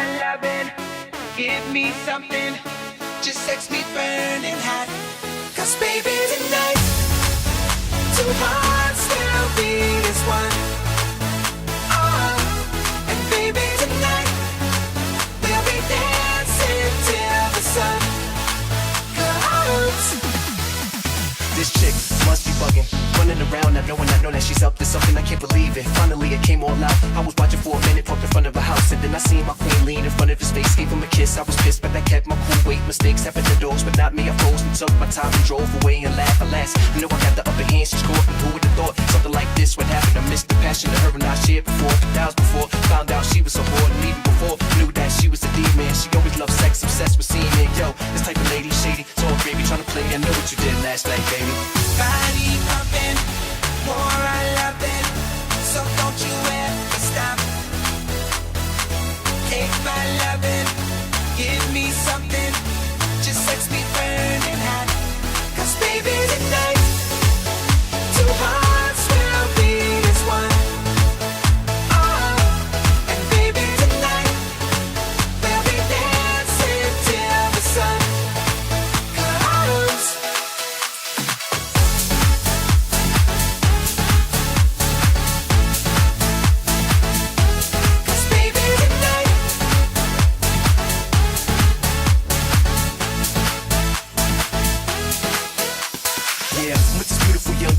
my lovin', give me something, just sex me burning hot. Cause baby tonight, two hearts will beat as one. Oh, and baby tonight, we'll be dancing till the sun comes. This chick must be bugging, running around not knowing that she's up to something. I can't believe it, finally it came all out. I was watching for a minute, parked in front of a house, and then I seen my queen lean in front of his face, gave him a kiss. I was pissed, but I kept my cool. Wait, mistakes happen to those, but not me. I froze and took my time and drove away and laughed. Alas, I know I got the upper hand, she's caught, and who would have thought something like this would happen? I missed the passion of her and I shared before. Hours before, found out she was a whore, and even before knew that she was a demon. She always loved sex, obsessed with seeing it. Yo, this type of lady shady, so baby trying to play. I know what you did last night, baby. Body pumping, more I love it, so don't you ever stop. Take my lovin', give me something, just sex me burning hot. Cause baby tonight, two hearts will beat as one. Oh, and baby tonight, we'll be dancing till the sun comes.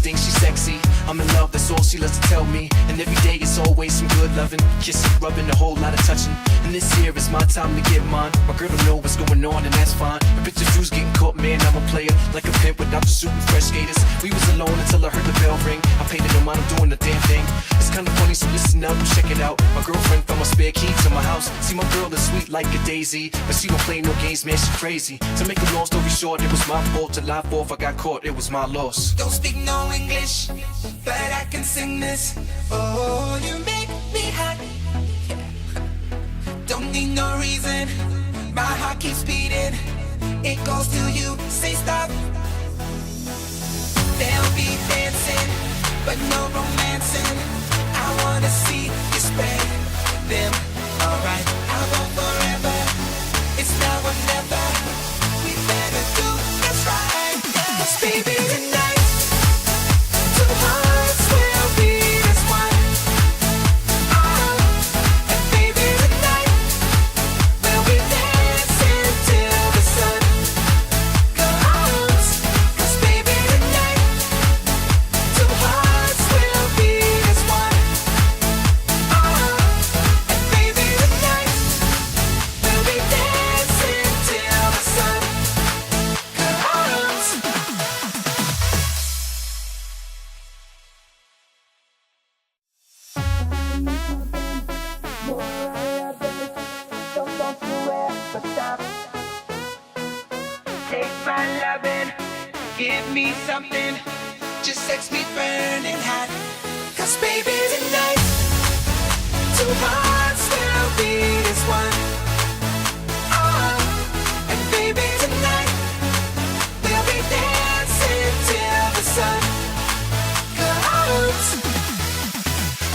She's sexy, I'm in love, that's all she loves to tell me. And every day is always some good loving, kissing, rubbing, a whole lot of touching. And this here is my time to get mine. My girl don't know what's going on, and that's fine. But bitch, if you's getting caught, man, I'm a player, like a pimp without the suit and fresh skaters. We was alone until I heard the bell ring. I paid it no mind, I'm doing the damn thing. It's kinda funny, so listen up and check it out. My girlfriend found my spare key to my house. See, my girl is sweet like a daisy, but she don't play no games, man, she crazy. To make a long story short, it was my fault. July 4th, I got caught, it was my loss. Don't speak no English, but I can sing this. Oh, you make me hot. Don't need no reason, my heart keeps beating. It goes till you say stop. They'll be dancing, but no romancing. I wanna see you spread them. Alright, I'll go forever. It's now or never. We better do this right. Yes, baby, tonight, two hearts will beat as one. Oh, and baby, tonight, we'll be dancing till the sun comes. Cause baby, tonight, two hearts will beat as one. Oh, and baby, tonight, we'll be dancing till the sun comes. Take my lovin', give me something, just sex me burning hot. Cause baby tonight, two hearts will beat as one. Oh, and baby tonight, we'll be dancing till the sun comes.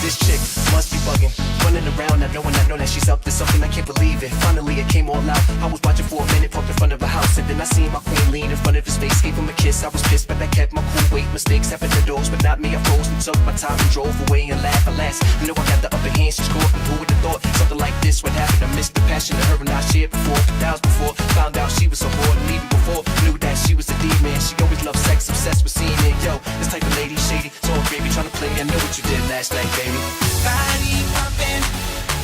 This chick must be bugging, running around not knowing that she's up to something. I can't believe it, finally it came all out. I was watching for a minute, parked in front of a house, and then I seen my queen lean in front of his face, gave him a kiss. I was pissed, but I kept my cool. Wait, mistakes happen to those, but not me. I froze and took my time and drove away and laughed. Alas, I know I got the upper hand, she's caught, and who would have thought something like this would happen? I missed the passion of her and I shared before. Hours before, found out she was a whore, and even before knew that she was a demon. She always loved sex, obsessed with seeing it. Yo, this type of lady shady, so baby trying to play. I know what you did last night, baby. Body pumping,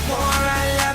more I love.